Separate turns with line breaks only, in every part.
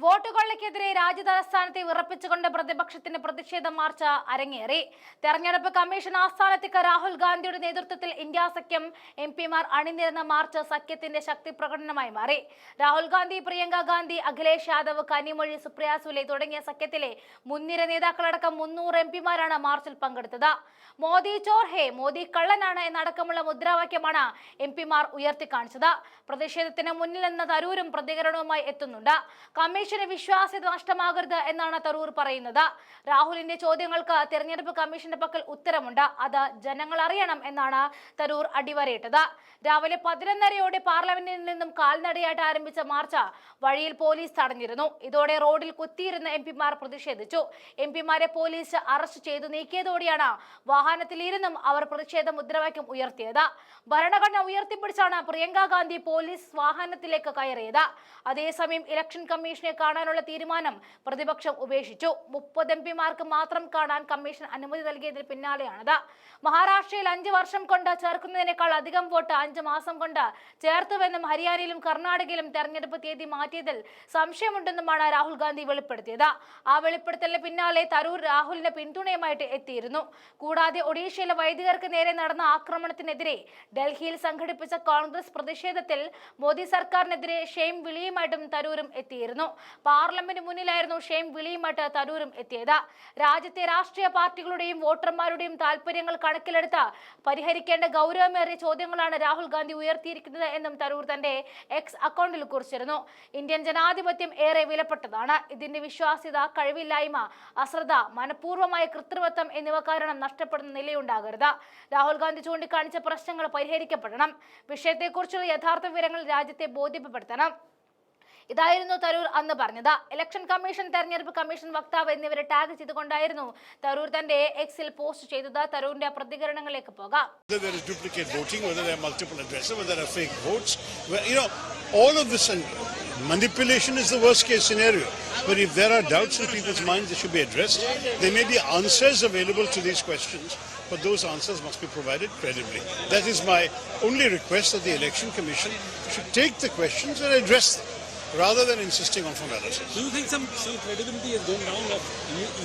വോട്ടുകൊള്ളയ്ക്കെതിരെ രാജ്യതലസ്ഥാനത്തെ വിറപ്പിച്ചുകൊണ്ട് പ്രതിപക്ഷത്തിന്റെ പ്രതിഷേധ മാർച്ച് അരങ്ങേറി. തെരഞ്ഞെടുപ്പ് കമ്മീഷൻ ആസ്ഥാനത്തേക്ക് രാഹുൽ ഗാന്ധിയുടെ നേതൃത്വത്തിൽ ഇന്ത്യ സഖ്യം എംപിമാർ അണിനിരന്ന മാർച്ച് സഖ്യത്തിന്റെ ശക്തി പ്രകടനമായി മാറി. രാഹുൽ ഗാന്ധി, പ്രിയങ്ക ഗാന്ധി, അഖിലേഷ് യാദവ്, കനിമൊഴി, സുപ്രിയ സുലെ തുടങ്ങിയ സഖ്യത്തിലെ മുൻനിര നേതാക്കളടക്കം 300 എംപിമാരാണ് മാർച്ചിൽ പങ്കെടുത്തത്. മോദി ചോർ ഹേ, മോദി കള്ളനാണ് എന്നടക്കമുള്ള മുദ്രാവാക്യമാണ് എംപിമാർ ഉയർത്തിക്കാണിച്ചത്. പ്രതിഷേധത്തിന് മുന്നിൽ നിന്ന് തരൂരും പ്രതികരണവുമായി എത്തുന്നുണ്ട്. കമ്മീഷന് വിശ്വാസ്യത നഷ്ടമാകരുത് എന്നാണ് തരൂർ പറയുന്നത്. രാഹുലിന്റെ ചോദ്യങ്ങൾക്ക് തെരഞ്ഞെടുപ്പ് കമ്മീഷന്റെ പക്കൽ ഉത്തരമുണ്ട്, അത് ജനങ്ങൾ അറിയണം എന്നാണ് തരൂർ അടിവരയിട്ടത്. രാവിലെ 11:30 പാർലമെന്റിൽ നിന്നും കാൽനടയായിട്ട് ആരംഭിച്ച മാർച്ച് വഴിയിൽ പോലീസ് തടഞ്ഞിരുന്നു. ഇതോടെ റോഡിൽ കുത്തിയിരുന്ന എംപിമാർ പ്രതിഷേധിച്ചു. എംപിമാരെ പോലീസ് അറസ്റ്റ് ചെയ്തു നീക്കിയതോടെയാണ് വാഹനത്തിലിരുന്നും അവർ പ്രതിഷേധ മുദ്രാവാക്യം ഉയർത്തിയത്. ഭരണഘടന ഉയർത്തിപ്പിടിച്ചാണ് പ്രിയങ്ക ഗാന്ധി പോലീസ് വാഹനത്തിലേക്ക് കയറിയത്. അതേസമയം ഇലക്ഷൻ കമ്മീഷനെ കാണാനുള്ള തീരുമാനം പ്രതിപക്ഷം ഉപേക്ഷിച്ചു. 30 എംപിമാർക്ക് മാത്രം കാണാൻ കമ്മീഷൻ അനുമതി നൽകിയതിന് പിന്നാലെയാണിത്. മഹാരാഷ്ട്രയിൽ 5 വർഷം കൊണ്ട് ചേർക്കുന്നതിനേക്കാൾ അധികം വോട്ട് 5 മാസം കൊണ്ട് ചേർത്തുവെന്നും ഹരിയാനയിലും കർണാടകയിലും തെരഞ്ഞെടുപ്പ് തീയതി മാറ്റിയതിൽ സംശയമുണ്ടെന്നുമാണ് രാഹുൽ ഗാന്ധി വെളിപ്പെടുത്തിയത്. ആ വെളിപ്പെടുത്തലിന് പിന്നാലെ തരൂർ രാഹുലിന്റെ പിന്തുണയുമായിട്ട് എത്തിയിരുന്നു. കൂടാതെ ഒഡീഷയിലെ വൈദികർക്ക് നേരെ നടന്ന ആക്രമണത്തിനെതിരെ ഡൽഹിയിൽ സംഘടിപ്പിച്ച കോൺഗ്രസ് പ്രതിഷേധത്തിൽ മോദി സർക്കാരിനെതിരെ ഷെയിം വിളിയുമായിട്ടും തരൂരും എത്തിയിരുന്നു. പാർലമെന്റ് മുന്നിലായിരുന്നു ഷെയിം വിളിയുമായിട്ട് തരൂരും എത്തിയത്. രാജ്യത്തെ രാഷ്ട്രീയ പാർട്ടികളുടെയും വോട്ടർമാരുടെയും താല്പര്യങ്ങൾ കണക്കിലെടുത്ത് പരിഹരിക്കേണ്ട ഗൗരവമേറിയ ചോദ്യങ്ങളാണ് രാഹുൽ ഗാന്ധി ഉയർത്തിയിരിക്കുന്നത് എന്നും തരൂർ തന്റെ എക്സ് അക്കൗണ്ടിൽ കുറിച്ചിരുന്നു. ഇന്ത്യൻ ജനാധിപത്യം ഏറെ വിലപ്പെട്ടതാണ്. ഇതിന്റെ വിശ്വാസ്യത, കഴിവില്ലായ്മ, അശ്രദ്ധ, മനഃപൂർവ്വമായ കൃത്രിമത്വം എന്നിവ കാരണം നഷ്ടപ്പെടുന്ന നിലയുണ്ടാകരുത്. രാഹുൽ ഗാന്ധി ചൂണ്ടിക്കാണിച്ച പ്രശ്നങ്ങൾ പരിഹരിക്കപ്പെടണം. വിഷയത്തെക്കുറിച്ചുള്ള യഥാർത്ഥ വിവരങ്ങൾ രാജ്യത്തെ ബോധ്യപ്പെടുത്തണം. ഇതായിരുന്നു തരൂർ അന്ന് പറഞ്ഞത്. ഇലക്ഷൻ കമ്മീഷൻ, തെരഞ്ഞെടുപ്പ് കമ്മീഷൻ വക്താവ് എന്നിവരെ ടാഗ് ചെയ്തുകൊണ്ടായിരുന്നു തരൂർ തന്റെ എക്സിൽ പോസ്റ്റ് ചെയ്തത്. തരൂരിന്റെ പ്രതികരണങ്ങളിലേക്ക് പോകാം.
Manipulation is the worst case scenario. But if there are doubts in people's minds, they should be addressed. There may be answers available to these questions, but those answers must be provided credibly. That is my only request, that the Election Commission should take the questions and address them, rather than insisting on formalities.
Do you think some credibility has gone down of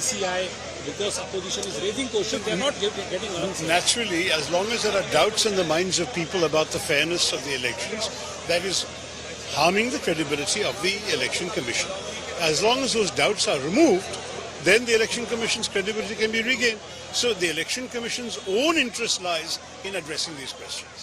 ECI because opposition is raising questions? They are not getting answers.
Naturally, as long as there are doubts in the minds of people about the fairness of the elections, that is harming the credibility of the Election Commission. As long as those doubts are removed, then the Election Commission's credibility can be regained. So the Election Commission's own interest lies in addressing these questions.